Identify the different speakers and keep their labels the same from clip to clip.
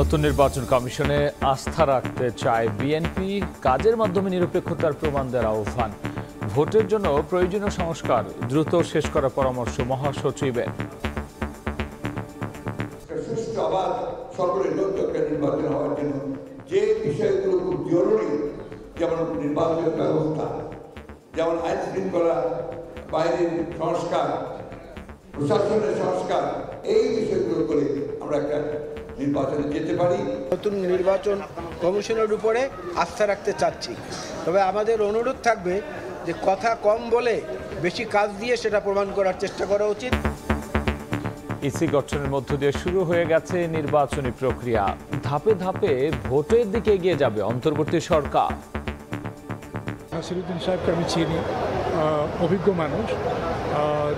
Speaker 1: নতুন নির্বাচন কমিশনে আস্থা রাখতে চায় বিএনপি। কাজের মাধ্যমে নিরপেক্ষতার প্রমাণ দেওয়ার আহ্বান। ভোটের জন্য প্রয়োজনীয় সংস্কার দ্রুত শেষ করার পরামর্শ মহাসচিবের।
Speaker 2: সুষ্ঠু আবার নির্বাচন হওয়ার জন্য যে বিষয়গুলো খুব জরুরি, যেমন নির্বাচন ব্যবস্থা, যেমন আইন শৃঙ্খলা বাহিনীর সংস্কার, প্রশাসনের সংস্কার, এই বিষয়গুলো করে আমরা একটা নির্বাচনে যেতে পারি।
Speaker 3: নতুন নির্বাচন কমিশনের উপরে আস্থা রাখতে চাচ্ছি, তবে আমাদের অনুরোধ থাকবে যে কথা কম বলে বেশি কাজ দিয়ে সেটা প্রমাণ করার চেষ্টা করা উচিত।
Speaker 1: ইসি গঠনের মধ্য দিয়ে শুরু হয়ে গেছে নির্বাচনী প্রক্রিয়া। ধাপে ধাপে ভোটের দিকে এগিয়ে যাবে অন্তর্বর্তী সরকার।
Speaker 4: নাসিরুদ্দিন সাহেবকে আমি চিনি, অভিজ্ঞ মানুষ,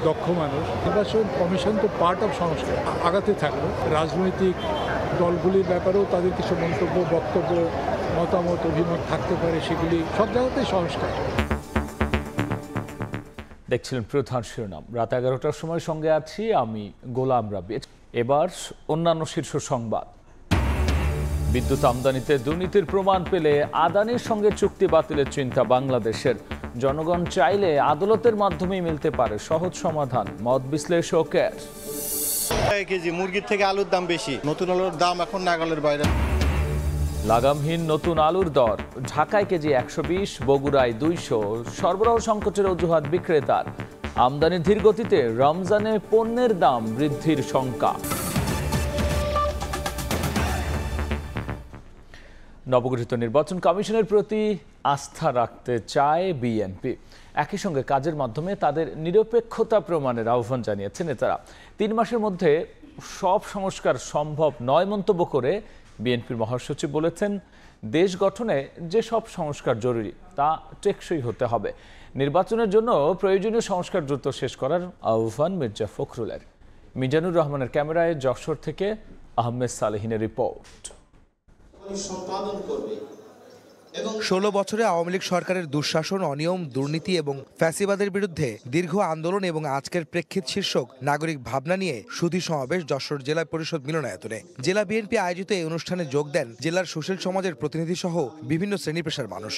Speaker 4: দক্ষ মানুষ। নির্বাচন কমিশন তো পার্ট অফ সংস্কার, আগাতে থাকলো। রাজনৈতিক দলগুলির ব্যাপারেও তাদের কিছু মন্তব্য, বক্তব্য, মতামত, অভিমত থাকতে পারে, সেগুলি সব জায়গাতেই সংস্কার।
Speaker 1: দেখছিলেন প্রধান শিরোনাম। রাত 11টার সময় সঙ্গে আছি আমি গোলাম রাবি। এবার অন্যান্য শীর্ষ সংবাদ। বিদ্যুৎ আমদানিতে দুর্নীতির প্রমাণ পেলে আদানির সঙ্গে চুক্তি বাতিলের চিন্তা বাংলাদেশের। জনগণ চাইলে আদালতের মাধ্যমেই মিলতে পারে সহজ সমাধান, মত বিশ্লেষকের।
Speaker 5: কেজি মুরগির থেকে আলুর দাম বেশি, নতুন আলুর দাম এখন নাগালের বাইরে।
Speaker 1: লাগামহীন নতুন আলুর দর। ঢাকায় কেজি 120, বগুড়ায় 200। সরবরাহ সংকটের অজুহাত বিক্রেতার। আমদানির ধীর গতিতে রমজানে পণ্যের দাম বৃদ্ধির শঙ্কা। নবগঠিত নির্বাচন কমিশনের প্রতি আস্থা রাখতে চায় বিএনপি। একই সঙ্গে কাজের মাধ্যমে তাদের নিরপেক্ষতা প্রমাণের আহ্বান জানিয়েছে নেতারা। 3 মাসের মধ্যে সব সংস্কার সম্ভব নয় মন্তব্য করে বিএনপির মহাসচিব বলেছেন, দেশ গঠনে যে সব সংস্কার জরুরি তা টেকসই হতে হবে। নির্বাচনের জন্য প্রয়োজনীয় সংস্কার দ্রুত শেষ করার আহ্বান মির্জা ফখরুলের। মিজানুর রহমানের ক্যামেরায় যশোর থেকে আহমেদ সালেহিনের রিপোর্ট।
Speaker 6: 16 বছরে আওয়ামী লীগ সরকারের দুঃশাসন, অনিয়ম, দুর্নীতি এবং ফ্যাসিবাদের বিরুদ্ধে দীর্ঘ আন্দোলন এবং আজকের প্রেক্ষিত শীর্ষক নাগরিক ভাবনা নিয়ে সুধী সমাবেশ যশোর জেলা পরিষদ মিলনায়তনে। জেলা বিএনপি আয়োজিত এই অনুষ্ঠানে যোগ দেন জেলার সুশীল সমাজের প্রতিনিধি সহ বিভিন্ন শ্রেণী পেশার মানুষ।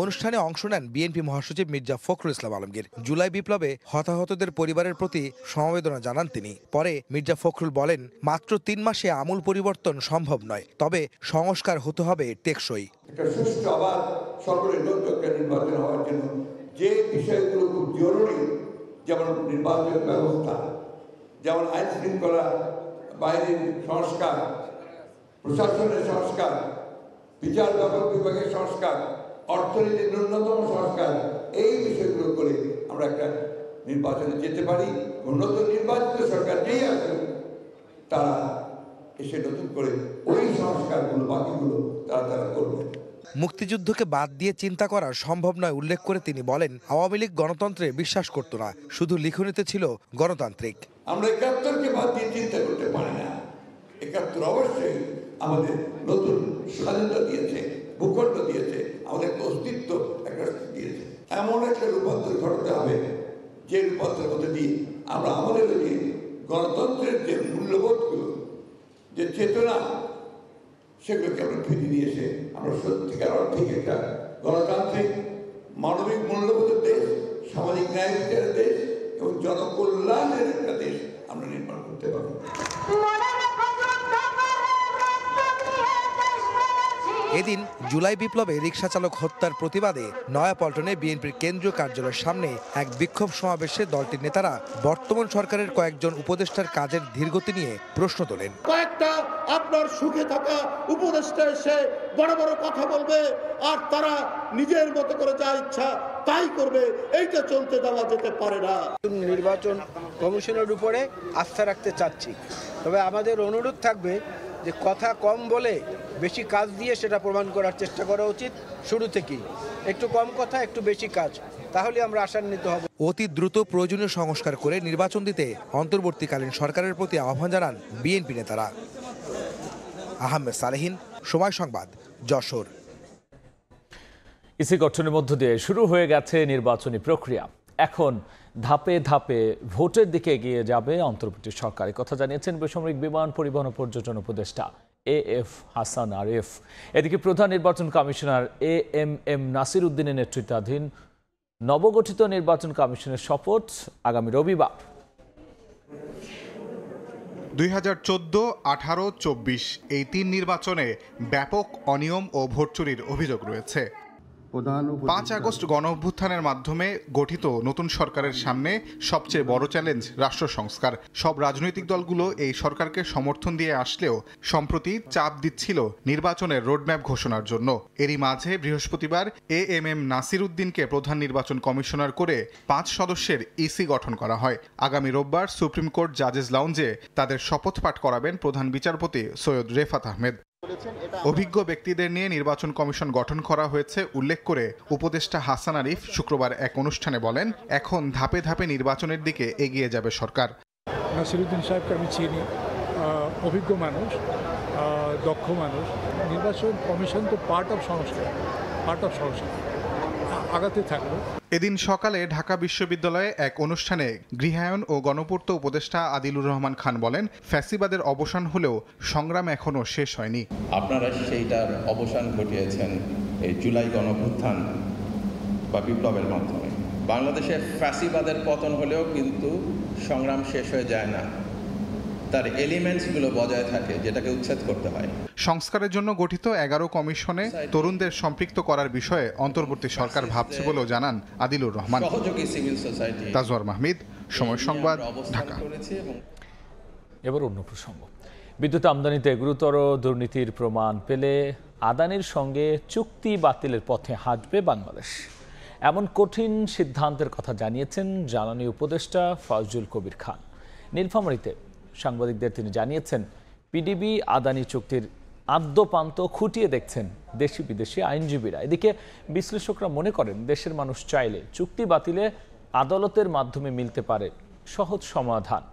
Speaker 6: অনুষ্ঠানে অংশ নেন বিএনপি মহাসচিব মির্জা ফখরুল ইসলাম আলমগীর। জুলাই বিপ্লবে হতাহতদের পরিবারের প্রতি সমবেদনা জানান তিনি। পরে মির্জা ফখরুল বলেন, মাত্র 3 মাসে আমূল পরিবর্তন সম্ভব নয়, তবে সংস্কার হতে হবে টেকসই।
Speaker 2: একটা সুষ্ঠু আবার সকলের নির্বাচন হওয়ার জন্য যে বিষয়গুলো খুব জরুরি, যেমন নির্বাচন ব্যবস্থা, যেমন আইন শৃঙ্খলা বাহিনীর সংস্কার, প্রশাসনের সংস্কার, বিচার বিভাগের সংস্কার, অর্থনীতির ন্যূনতম সংস্কার, এই বিষয়গুলো করে আমরা একটা নির্বাচনে যেতে পারি। নতুন নির্বাচিত সরকার যেই আছে তারা এসে নতুন করে ওই সংস্কারগুলো বাকিগুলো তারা করবে।
Speaker 6: মুক্তিযুদ্ধকে বাদ দিয়ে চিন্তা করা সম্ভব নয় উল্লেখ করে তিনি বলেন, আওয়ামী লীগ গণতন্ত্রে বিশ্বাস করত না, শুধু লিখনিতে ছিল গণতান্ত্রিক।
Speaker 2: আমরা 71কে বাদ দিয়ে চিন্তা করতে পারি না। 71 অবশ্যই আমাদের নতুন স্বাধীনতা দিয়েছে, ভূখণ্ড দিয়েছে, আমাদের অস্তিত্ব একটা দিয়েছে। এমন একটা রূপান্তর ঘটাতে হবে যে রূপান্তরের মধ্যে দিয়ে আমরা আমাদের যে গণতন্ত্রের যে মূল্যবোধগুলো, যে চেতনা, সেগুলোকে আমরা ফিরে নিয়ে এসে আমরা সত্যিকার অর্থে একটা গণতান্ত্রিক মানবিক মূল্যবোধের দেশ, সামাজিক ন্যায় বিচারের দেশ এবং জনকল্যাণের একটা দেশ আমরা নির্মাণ করতে পারব।
Speaker 6: এদিন জুলাই বিপ্লবে রিকশা চালক হত্যার প্রতিবাদে নয়াপল্টনে বিএনপির কেন্দ্রীয় কার্যালয়ের সামনে এক বিক্ষোভ সমাবেশে দলটির নেতারা বর্তমান সরকারের কয়েকজন উপদেষ্টার কাজের ধীরগতি নিয়ে প্রশ্ন তোলেন।
Speaker 7: কয়েকটা আপনার সুখে থাকা উপদেষ্টা এসে বড় বড় কথা বলবে আর তারা নিজের মতো করে যা ইচ্ছা তাই করবে, এইটা চলতে দেওয়া যেতে পারে না।
Speaker 3: নির্বাচন কমিশনের উপরে আস্থা রাখতে চাচ্ছি, তবে আমাদের অনুরোধ থাকবে যে কথা কম বলে বেশি কাজ দিয়ে সেটা প্রমাণ করার চেষ্টা করা উচিত। শুরু থেকেই একটু কম কথা, একটু বেশি কাজ, তাহলে আমরা আশান্বিত হব।
Speaker 6: অতি দ্রুত প্রয়োজনীয় সংস্কার করে নির্বাচন দিতে অন্তর্বর্তীকালীন সরকারের প্রতি আহ্বান জানান বিএনপি নেতারা। আহমেদ সালেহিন, সময় সংবাদ, যশোর।
Speaker 1: ইসি গঠনের মধ্য দিয়ে শুরু হয়ে গেছে নির্বাচনী প্রক্রিয়া। এখন ধাপে ধাপে ভোটের দিকে এগিয়ে যাবে অন্তর্বর্তী সরকার, কথা জানিয়েছেন বেসামরিক বিমান পরিবহন ও পর্যটন উপদেষ্টা AF হাসান আরিফ। এদিকে প্রধান নির্বাচন কমিশনার AMM নাসির উদ্দিনের নেতৃত্বাধীন নবগঠিত নির্বাচন কমিশনের শপথ আগামী রবিবার।
Speaker 8: 2014, 18, 24 এই 3 নির্বাচনে ব্যাপক অনিয়ম ও ভোট চুরির অভিযোগ রয়েছে। 5 আগস্ট গণঅভ্যুত্থানের মাধ্যমে গঠিত নতুন সরকারের সামনে সবচেয়ে বড় চ্যালেঞ্জ রাষ্ট্র সংস্কার। সব রাজনৈতিক দলগুলো এই সরকারকে সমর্থন দিয়ে আসলেও সম্প্রতি চাপ দিচ্ছিল নির্বাচনের রোডম্যাপ ঘোষণার জন্য। এরই মাঝে বৃহস্পতিবার AMM নাসির উদ্দিনকে প্রধান নির্বাচন কমিশনার করে 5 সদস্যের EC গঠন করা হয়। আগামী রোববার সুপ্রিম কোর্ট জাজেস লাউঞ্জে তাদের শপথ পাঠ করাবেন প্রধান বিচারপতি সৈয়দ রেফাত আহমেদ। অভিজ্ঞ ব্যক্তিদের নিয়ে নির্বাচন কমিশন গঠন করা হয়েছে উল্লেখ করে উপদেষ্টা হাসান আরিফ শুক্রবার এক অনুষ্ঠানে বলেন, এখন ধাপে ধাপে নির্বাচনের দিকে এগিয়ে যাবে সরকার।
Speaker 4: নাসিরউদ্দিন সাহেবকে আমি চিনি, অভিজ্ঞ মানুষ, দক্ষ মানুষ। নির্বাচন কমিশন তো পার্ট অফ সংস্কার, আগাতে থাকলো।
Speaker 8: এদিন সকালে ঢাকা বিশ্ববিদ্যালয়ে এক অনুষ্ঠানে গৃহায়ন ও গণপূর্ত উপদেষ্টা আদিলুর রহমান খান বলেন, ফ্যাসিবাদের অবসান হলেও সংগ্রাম এখনো শেষ হয়নি।
Speaker 9: আপনারা সেইটার অবসান ঘটিয়েছেন এই জুলাই গণঅভ্যুত্থান বা বিপ্লবের মাধ্যমে। বাংলাদেশে ফ্যাসিবাদের পতন হলেও কিন্তু সংগ্রাম শেষ হয়ে যায় না, তার এলিমেন্টসগুলো বজায় থাকে, যেটাকে উচ্ছেদ করতে হয়।
Speaker 8: সংস্কারের জন্য গঠিত 11 কমিশনে তরুণদের সম্পৃক্ত করার বিষয়ে অন্তর্বর্তী সরকার ভাবছে বলেও জানান আদিলুর রহমান।
Speaker 9: সহযোগী সিভিল সোসাইটি।
Speaker 8: তাজওয়ার মাহমিদ, সময় সংবাদ, ঢাকা।
Speaker 1: এবার অন্য প্রসঙ্গ। বিদ্যুৎ আমদানিতে গুরুতর দুর্নীতির প্রমাণ পেলে আদানির সঙ্গে চুক্তি বাতিলের পথে হাঁটবে বাংলাদেশ, এমন কঠিন সিদ্ধান্তের কথা জানিয়েছেন জ্বালানি উপদেষ্টা ফজলুল কবির খান। নীলফামারীতে সাংবাদিকদের তিনি জানিয়েছেন, পিডিবি আদানি চুক্তির আদ্যপান্ত খুঁটিয়ে দেখছেন দেশি বিদেশি আইনজীবীরা। এদিকে বিশ্লেষকরা মনে করেন, দেশের মানুষ চাইলে চুক্তি বাতিলে আদালতের মাধ্যমে মিলতে পারে সহজ সমাধান।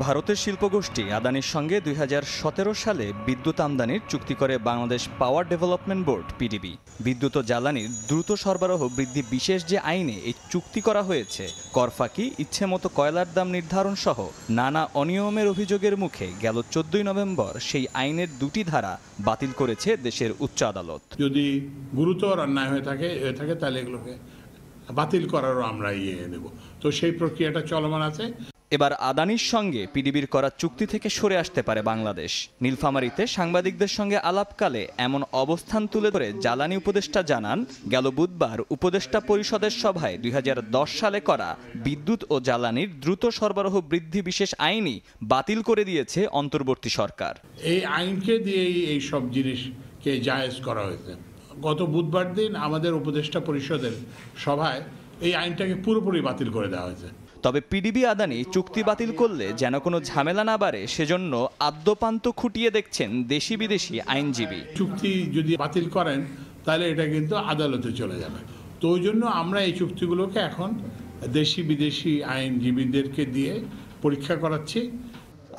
Speaker 10: ভারতের শিল্পগোষ্ঠী আদানির সঙ্গে 2017 সালে বিদ্যুৎ আমদানির চুক্তি করে Bangladesh power development board PDB. বিদ্যুৎ ও জ্বালানির দ্রুত সরবরাহ বৃদ্ধি বিশেষ যে আইনে এই চুক্তি করা হয়েছে, করফাকি, ইচ্ছেমতো কয়লার দাম নির্ধারণ সহ নানা অনিয়মের অভিযোগের মুখে গেল 14 নভেম্বর সেই আইনের 2টি ধারা বাতিল করেছে দেশের উচ্চ আদালত।
Speaker 11: যদি গুরুতর অন্যায় হয়ে থাকে তাহলে এগুলোকে বাতিল করারও আমরা নেব, তো সেই প্রক্রিয়াটা চলমান আছে।
Speaker 10: এবার আদানির সঙ্গে পিডিবির করা চুক্তি থেকে সরে আসতে পারে বাংলাদেশ। নীলফামারীতে সাংবাদিকদের সঙ্গে আলাপকালে এমন অবস্থান তুলে ধরে জ্বালানি উপদেষ্টা জানান, গেল বুধবার উপদেষ্টা পরিষদের সভায় 2010 সালে করা বিদ্যুৎ ও জ্বালানির দ্রুত সরবরাহ বৃদ্ধি বিশেষ আইনই বাতিল করে দিয়েছে অন্তর্বর্তী সরকার।
Speaker 11: এই আইনকে দিয়েই এই সব জিনিসকে জায়েজ করা হয়েছে। গত বুধবার দিন আমাদের উপদেষ্টা পরিষদের সভায় এই আইনটাকে পুরোপুরি বাতিল করে দেওয়া হয়েছে।
Speaker 10: তবে পিডিবি আদানি চুক্তি বাতিল করলে যেন কোনো ঝামেলা না বাড়ে, সেজন্য আদ্যপান্ত খুঁটিয়ে দেখছেন দেশি বিদেশি আইনজীবী।
Speaker 11: চুক্তি যদি বাতিল করেন তাহলে এটা কিন্তু আদালতে চলে যাবে, তো ওই জন্য আমরা এই চুক্তিগুলোকে এখন দেশি বিদেশি আইনজীবীদেরকে দিয়ে পরীক্ষা করাচ্ছি।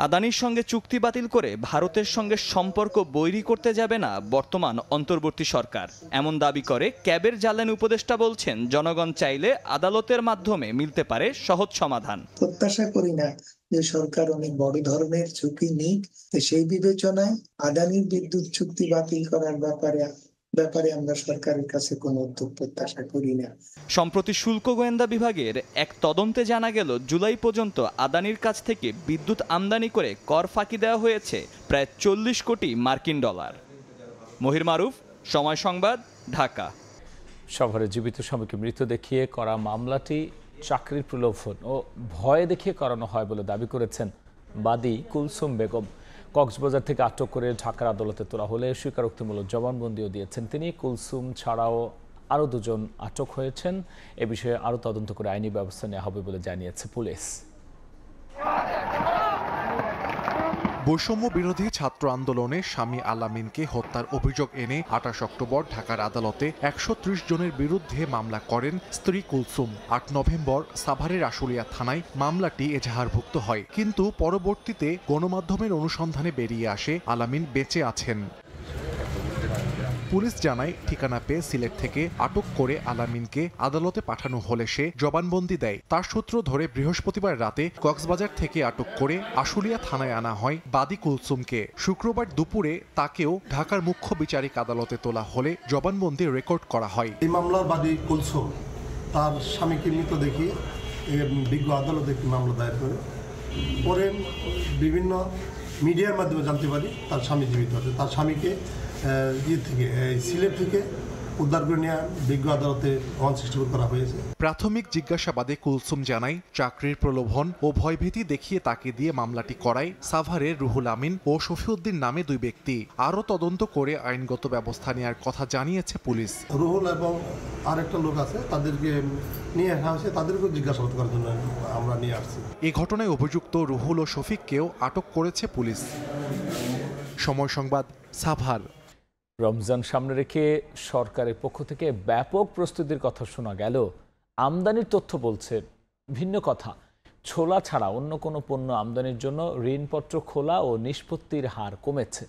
Speaker 10: আদানির সঙ্গে চুক্তি বাতিল করে ভারতের সঙ্গে সম্পর্ক বৈরী করতে যাবে না বর্তমান অন্তর্বর্তী সরকার, এমন দাবি করে ক্যাবের জ্বালানি উপদেষ্টা বলছেন, জনগণ চাইলে আদালতের মাধ্যমে মিলতে পারে সহজ সমাধান।
Speaker 12: প্রত্যাশা করি না যে সরকার অনেক বড় ধরনের ঝুঁকি নিক, সেই বিবেচনায় আদানির বিদ্যুৎ চুক্তি বাতিল করার ব্যাপারে আমরা সরকারের কাছে কোনো উদ্যোগ প্রত্যাশা করি না।
Speaker 10: সম্প্রতি শুল্ক গোয়েন্দা বিভাগের এক তদন্তে জানা গেল, জুলাই পর্যন্ত আদানির কাছ থেকে বিদ্যুৎ আমদানি করে কর ফাঁকি দেওয়া হয়েছে প্রায় 40 কোটি মার্কিন ডলার। মহির মারুফ, সময় সংবাদ, ঢাকা।
Speaker 1: শহরে জীবিত স্বামীকে মৃত দেখিয়ে করা মামলাটি চাকরির প্রলোভন ও ভয় দেখিয়ে করানো হয় বলে দাবি করেছেন বাদী কুলসুম বেগম। কক্সবাজার থেকে আটক করে ঢাকার আদালতে তোলা হলে স্বীকারোক্তিমূলক জবানবন্দিও দিয়েছেন তিনি। কুলসুম ছাড়াও আরও 2 জন আটক হয়েছেন। এ বিষয়ে আরও তদন্ত করে আইনি ব্যবস্থা নেওয়া হবে বলে জানিয়েছে পুলিশ।
Speaker 13: বৈষম্য বিরোধী ছাত্র আন্দোলনে স্বামী আলামিনকে হত্যার অভিযোগ এনে 28 অক্টোবর ঢাকার আদালতে 130 জনের বিরুদ্ধে মামলা করেন স্ত্রী কুলসুম। 8 নভেম্বর সাভারের আশুলিয়া থানায় মামলাটি এজাহারভুক্ত হয়, কিন্তু পরবর্তীতে গণমাধ্যমের অনুসন্ধানে বেরিয়ে আসে আলামিন বেঁচে আছেন। পুলিশ জানায় ঠিকানা পেয়ে সিলেট থেকে আটক করে আলামিনকে আদালতে পাঠানো হলে সে জবানবন্দি দেয়। তার সূত্র ধরে বৃহস্পতিবার রাতে কক্সবাজার থেকে আটক করে আশুলিয়া থানায় আনা হয় বাদী কুলসুমকে। শুক্রবার দুপুরে তাকেও ঢাকার মুখ্য বিচারিক আদালতে তোলা হলে জবানবন্দি রেকর্ড করা হয়।
Speaker 14: এই মামলার বাদী কুলসুম তার স্বামীকে মৃত দেখিয়ে বিজ্ঞ আদালতে একটি মামলা দায়ের করে। পরে বিভিন্ন মিডিয়ার মাধ্যমে জানতে পারি তার স্বামী জীবিত আছে। তার স্বামীকে সিলেট থেকে উদ্ধার করে নিয়ে বিজ্ঞ আদালতে 164 করা হয়েছে।
Speaker 13: প্রাথমিক জিজ্ঞাসাবাদে কুলসুম জানায় চাকরির প্রলোভন ও ভয়ভীতি দেখিয়ে তাকে দিয়ে মামলাটি করায় সাভারের রুহুল আমিন ও শফিউদ্দিন নামে দুই ব্যক্তি। আরও তদন্ত করে আইনগত ব্যবস্থা নেওয়ার কথা জানিয়েছে পুলিশ।
Speaker 14: রুহুল এবং আরেকটা লোক আছে, তাদেরকে নিয়ে আসা হয়েছে, তাদেরকেও জিজ্ঞাসাবাদ করার জন্য আমরা নিয়ে আসছি।
Speaker 13: এই ঘটনায় অভিযুক্ত রুহুল ও শফিককেও আটক করেছে পুলিশ। সময় সংবাদ, সাভার।
Speaker 1: রমজান সামনে রেখে সরকারের পক্ষ থেকে ব্যাপক প্রস্তুতির কথা শোনা গেল। আমদানির তথ্য বলছে ভিন্ন কথা। ছোলা ছাড়া অন্য কোনো পণ্য আমদানির জন্য ঋণপত্র খোলা ও নিষ্পত্তির হার কমেছে।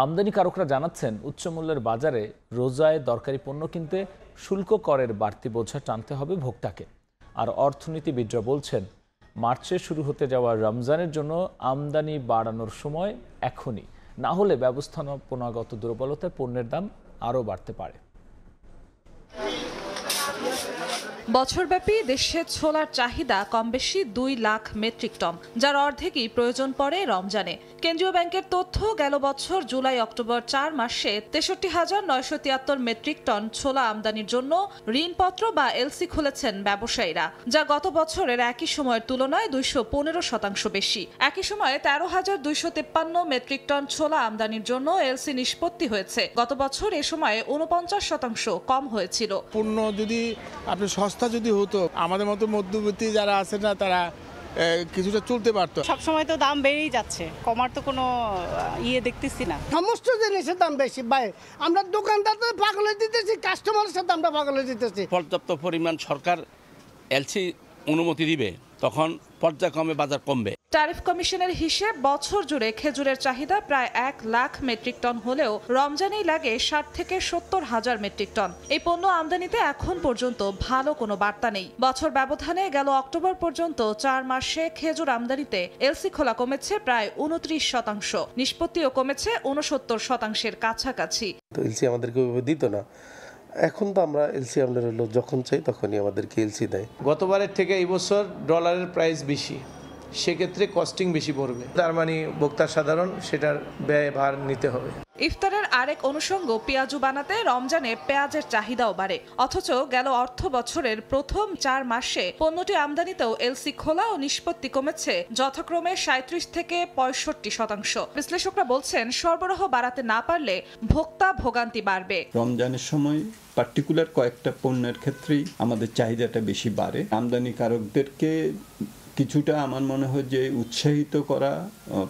Speaker 1: আমদানিকারকরা জানাচ্ছেন উচ্চমূল্যের বাজারে রোজায় দরকারি পণ্য কিনতে শুল্ক করের বাড়তি বোঝা টানতে হবে ভোক্তাকে। আর অর্থনীতিবিদরা বলছেন মার্চে শুরু হতে যাওয়া রমজানের জন্য আমদানি বাড়ানোর সময় এখনই, না হলে ব্যবস্থাপনাগত দুর্বলতায় পণ্যের দাম আরও বাড়তে পারে।
Speaker 15: বছরব্যাপী দেশে ছোলার চাহিদা কমবেশি 2 লাখ মেট্রিক টন, যার অর্ধেকই প্রয়োজন পড়ে রমজানে। কেন্দ্রীয় ব্যাংকের তথ্য, গেল বছর জুলাই অক্টোবর 4 মাসে 63,973 মেট্রিক টন ছোলা আমদানির জন্য ঋণপত্র বা এলসি খুলেছেন ব্যবসায়ীরা, যা গত বছরের একই সময়ের তুলনায় 215% বেশি। একই সময়ে 13,253 মেট্রিক টন ছোলা আমদানির জন্য এলসি নিষ্পত্তি হয়েছে। গত বছর এ সময়ে 49% কম হয়েছিল।
Speaker 3: পণ্য যদি আপনি সস্তা যদি হতো, আমাদের মতো মধ্যবিত্ত যারা আছে না, তারা কিছুটা চলতে পারতো।
Speaker 16: সবসময় তো দাম বেড়েই যাচ্ছে, কমার তো কোনো দেখতেছি না।
Speaker 17: সমস্ত জিনিসের দাম বেশি ভাই, আমরা দোকানদার তো পাগলে দিতেছি, কাস্টমারের সাথে আমরা পাগলে দিতেছি।
Speaker 18: পর্যাপ্ত পরিমাণ সরকার এলসি অনুমতি দিবে, তখন পর্যায়ক্রমে বাজার কমবে।
Speaker 15: ট্যারিফ কমিশনের হিসেব, বছর জুড়ে খেজুরের চাহিদা প্রায় 1 লাখ মেট্রিক টন হলেও রমজানেই লাগে 60 থেকে 70 হাজার মেট্রিক টন। এই পণ্য আমদানিতে এখন পর্যন্ত ভালো কোনো বার্তা নেই। বছর ব্যবধানে গেল অক্টোবর পর্যন্ত 4 মাসে খেজুর আমদানিতে এলসি খোলা কমেছে প্রায় 29%, নিষ্পত্তিও কমেছে 69%-এর কাছাকাছি।
Speaker 19: এলসি আমাদেরকে দিত না, এখন তো আমরা এলসি আমরা যখন চাই তখনই আমাদেরকে এলসি দেয়।
Speaker 3: গতবারের থেকে এই বছর ডলারের প্রাইস বেশি, সেক্ষেত্রে কস্টিং বেশি পড়বে। তার মানে ভোক্তা সাধারণ সেটার ব্যয়ভার নিতে হবে।
Speaker 15: ইফতারের আরেক অনুষঙ্গ পেঁয়াজু বানাতে রমজানে পেঁয়াজের চাহিদাও বাড়ে। অথচ গেল অর্থ বছরের প্রথম 4 মাসে পণ্যটি আমদানিতেও এলসি খোলা ও নিষ্পত্তি কমেছে যথাক্রমে 37 থেকে 65%। বিশ্লেষকরা বলছেন সরবরাহ বাড়াতে না পারলে ভোক্তা ভোগান্তি বাড়বে।
Speaker 20: রমজানের সময় পার্টিকুলার কয়েকটা পণ্যের ক্ষেত্রেই আমাদের চাহিদাটা বেশি বাড়ে। আমদানিকারকদেরকে কিছুটা আমার মনে হয় যে উৎসাহিত করা,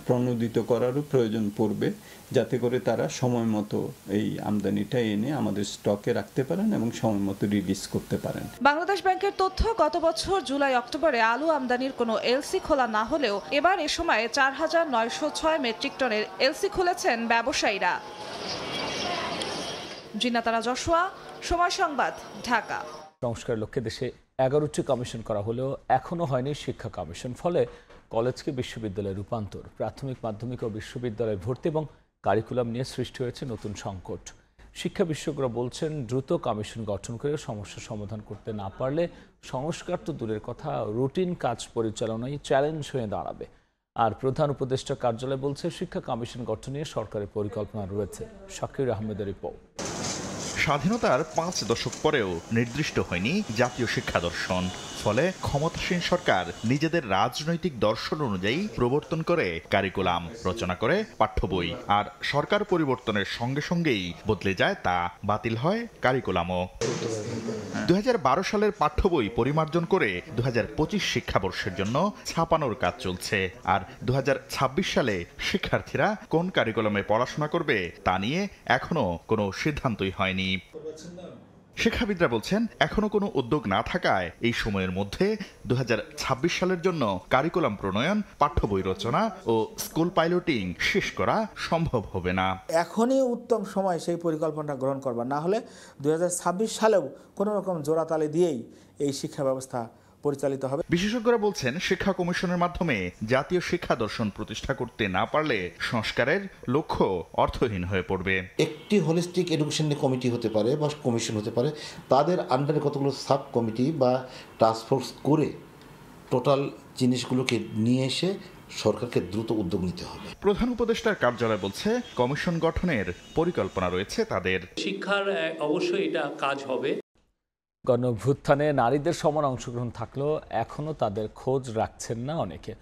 Speaker 20: প্রণোদিত করারও প্রয়োজন পড়বে, যাতে করে তারা সময় মতো এই আমদানিটা এনে আমাদের স্টকে রাখতে পারেন এবং সময় মতো রিলিজ করতে পারেন।
Speaker 15: বাংলাদেশ ব্যাংকের তথ্য, গত বছর জুলাই অক্টোবরে আলু আমদানির কোনো এলসি খোলা না হলেও এবার এ সময়ে 4,906 মেট্রিক টনের এলসি খুলেছেন ব্যবসায়ীরা। জিনাতারা জশুয়া, সময় সংবাদ, ঢাকা।
Speaker 1: সংস্কার লক্ষ্যে দেশে 11টি কমিশন করা হলেও এখনও হয়নি শিক্ষা কমিশন। ফলে কলেজকে বিশ্ববিদ্যালয়ে রূপান্তর, প্রাথমিক, মাধ্যমিক ও বিশ্ববিদ্যালয়ে ভর্তি এবং কারিকুলাম নিয়ে সৃষ্টি হয়েছে নতুন সংকট। শিক্ষা বিশেষজ্ঞরা বলছেন দ্রুত কমিশন গঠন করে সমস্যার সমাধান করতে না পারলে সংস্কার তো দূরের কথা, রুটিন কাজ পরিচালনায় চ্যালেঞ্জ হয়ে দাঁড়াবে। আর প্রধান উপদেষ্টা কার্যালয় বলছে শিক্ষা কমিশন গঠন নিয়ে সরকারের পরিকল্পনা রয়েছে। শাকির আহমেদের রিপোর্ট।
Speaker 21: স্বাধীনতার 5 দশক পরেও নির্দিষ্ট হয়নি জাতীয় শিক্ষা দর্শন। ফলে ক্ষমতাসীন সরকার নিজেদের রাজনৈতিক দর্শন অনুযায়ী প্রবর্তন করে কারিকুলাম, রচনা করে পাঠ্য বই। আর সরকার পরিবর্তনের সঙ্গে সঙ্গেই বদলে যায় তা, বাতিল হয় কারিকুলামও। 2012 সালের পাঠ্য বই পরিমার্জন করে 2025 শিক্ষাবর্ষের জন্য ছাপানোর কাজ চলছে। আর 2026 সালে শিক্ষার্থীরা কোন কারিকুলামে পড়াশোনা করবে তা নিয়ে এখনো কোনো সিদ্ধান্তই হয়নি। শিক্ষাবিদরা বলছেন এখনো কোনো উদ্যোগ না থাকায় এই সময়ের মধ্যে 2026 সালের জন্য কারিকুলাম প্রণয়ন, পাঠ্য বই রচনা ও স্কুল পাইলটিং শেষ করা সম্ভব হবে না।
Speaker 5: এখনই উত্তম সময় সেই পরিকল্পনা গ্রহণ করবার, না হলে 2026 সালেও কোনো রকম জোড়াতালি দিয়েই এই শিক্ষা ব্যবস্থা পরিচালিত হবে।
Speaker 21: বিশেষজ্ঞরা বলছেন শিক্ষা কমিশনের মাধ্যমে জাতীয় শিক্ষা দর্শন প্রতিষ্ঠা করতে না পারলে সংস্কারের লক্ষ্য অর্থহীন হয়ে পড়বে।
Speaker 22: একটি হোলিস্টিক এডুকেশন কমিটি হতে পারে বা কমিশন হতে পারে, তাদের আন্ডারে কতগুলো সাব কমিটি বা টাস্কফোর্স করে টোটাল জিনিসগুলোকে নিয়ে এসে সরকারকে দ্রুত উদ্যোগ নিতে হবে।
Speaker 21: প্রধান উপদেষ্টার কার্যালয় বলছে কমিশন গঠনের পরিকল্পনা রয়েছে তাদের।
Speaker 23: শিক্ষার অবশ্যই এটা কাজ হবে।
Speaker 1: গণঅভ্যুত্থানে নারীদের সমান অংশগ্রহণ থাকলেও এখনও তাদের খোঁজ রাখছেন না অনেকে,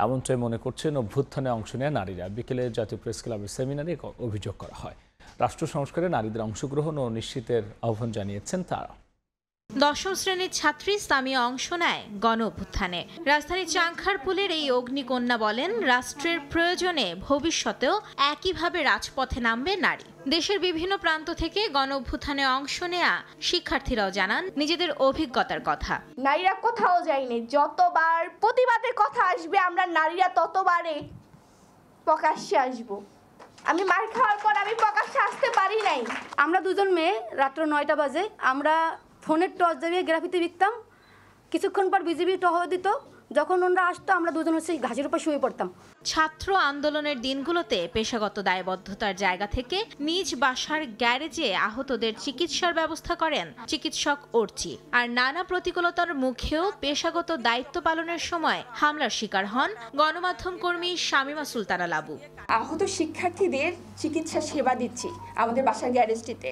Speaker 1: এমনটাই মনে করছেন অভ্যুত্থানে অংশ নেওয়া নারীরা। বিকেলে জাতীয় প্রেস ক্লাবের সেমিনারে অভিযোগ করা হয়। রাষ্ট্র সংস্কারে নারীদের অংশগ্রহণ ও নিশ্চিতের আহ্বান জানিয়েছেন তারা।
Speaker 24: দশম শ্রেণীর ছাত্রী সামিয়া অংশ নেয় গণঅভ্যুত্থানে। রাজধানী চাংখারপুলের এই অগ্নিকন্যা বলেন, রাষ্ট্রের প্রয়োজনে ভবিষ্যতেও একইভাবে রাজপথে নামবে নারী। দেশের বিভিন্ন প্রান্ত থেকে গণঅভ্যুত্থানে অংশ নেয়া শিক্ষার্থীরাও জানান নিজেদের অভিজ্ঞতার কথা।
Speaker 25: নারীরা কোথাও যায়নি, যতবার প্রতিবাদের কথা আসবে আমরা নারীরা ততবারে প্রকাশ্যে আসব। আমি মার খাওয়ার পর আমি প্রকাশ্যে আসতে পারি নাই।
Speaker 26: আমরা দুজন মেয়ে রাত্র 9টা বাজে আমরা ফোনের টর্চ জ্বালিয়ে গ্রাফিতি লিখতাম। কিছুক্ষণ পর বিজিবি টহল দিত, যখন ওনারা আসতো আমরা দুজন হচ্ছে ঘাসের উপর শুয়ে পড়তাম।
Speaker 24: ছাত্র আন্দোলনের দিনগুলোতে পেশাগত দায়বদ্ধতার জায়গা থেকে নিজ বাসার গ্যারেজে আহতদের চিকিৎসার ব্যবস্থা করেন চিকিৎসক অর্চি। আর নানা প্রতিকূলতার মুখেও পেশাগত দায়িত্ব পালনের সময় হামলার শিকার হন গণমাধ্যম কর্মী শামিমা সুলতানা লাবু।
Speaker 25: আহত শিক্ষার্থীদের চিকিৎসা সেবা দিচ্ছি আমাদের বাসার গ্যারেজটিতে,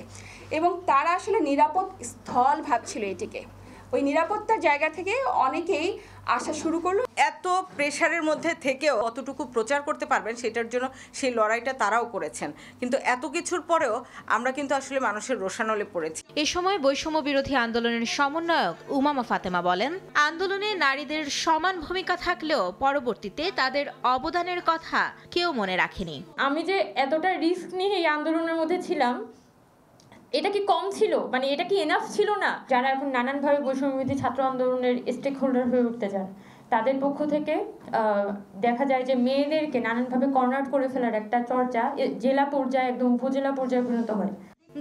Speaker 25: এবং তারা আসলে নিরাপদ স্থল ভাবছিল এটিকে। ওই নিরাপত্তার জায়গা থেকে অনেকেই আসা শুরু করলো।
Speaker 27: এত প্রেশারের মধ্যে থেকেও কতটুকু প্রচার করতে পারবেন সেটার জন্য সেই লড়াইটা তারাও করেছেন, কিন্তু এত কিছুর পরেও আমরা কিন্তু আসলে মানুষের রোষানলে পড়েছি।
Speaker 24: এ সময় বৈষম্য বিরোধী আন্দোলনের সমন্বয়ক উমামা ফাতেমা বলেন, আন্দোলনে নারীদের সমান ভূমিকা থাকলেও পরবর্তীতে তাদের অবদানের কথা কেউ মনে রাখেনি।
Speaker 28: আমি যে এতটা রিস্ক নিয়ে এই আন্দোলনের মধ্যে ছিলাম, এটা কি কম ছিল? মানে এটা কি এনাফ ছিল না? যারা এখন নানানভাবে বৈষম্যবিরোধী ছাত্র আন্দোলনের স্টেক হোল্ডার হয়ে উঠতে চান, তাদের পক্ষ থেকে দেখা যায় যে মেয়েদেরকে নানানভাবে কর্নার করে ফেলার একটা চর্চা জেলা পর্যায়ে একদম উপজেলা পর্যায়ে পরিণত হয়।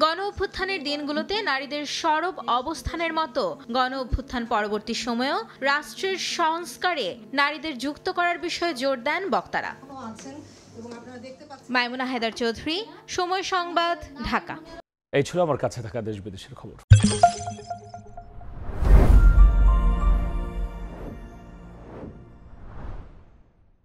Speaker 24: গণঅভ্যুত্থানের দিনগুলোতে নারীদের সরব অবস্থানের মতো গণঅভ্যুত্থান পরবর্তী সময়েও রাষ্ট্রের সংস্কারে নারীদের যুক্ত করার বিষয়ে জোর দেন বক্তারা। মাইমুনা হায়দার চৌধুরী, সময় সংবাদ, ঢাকা।
Speaker 1: এই ছিল আমার কাছে থাকা দেশ বিদেশের খবর।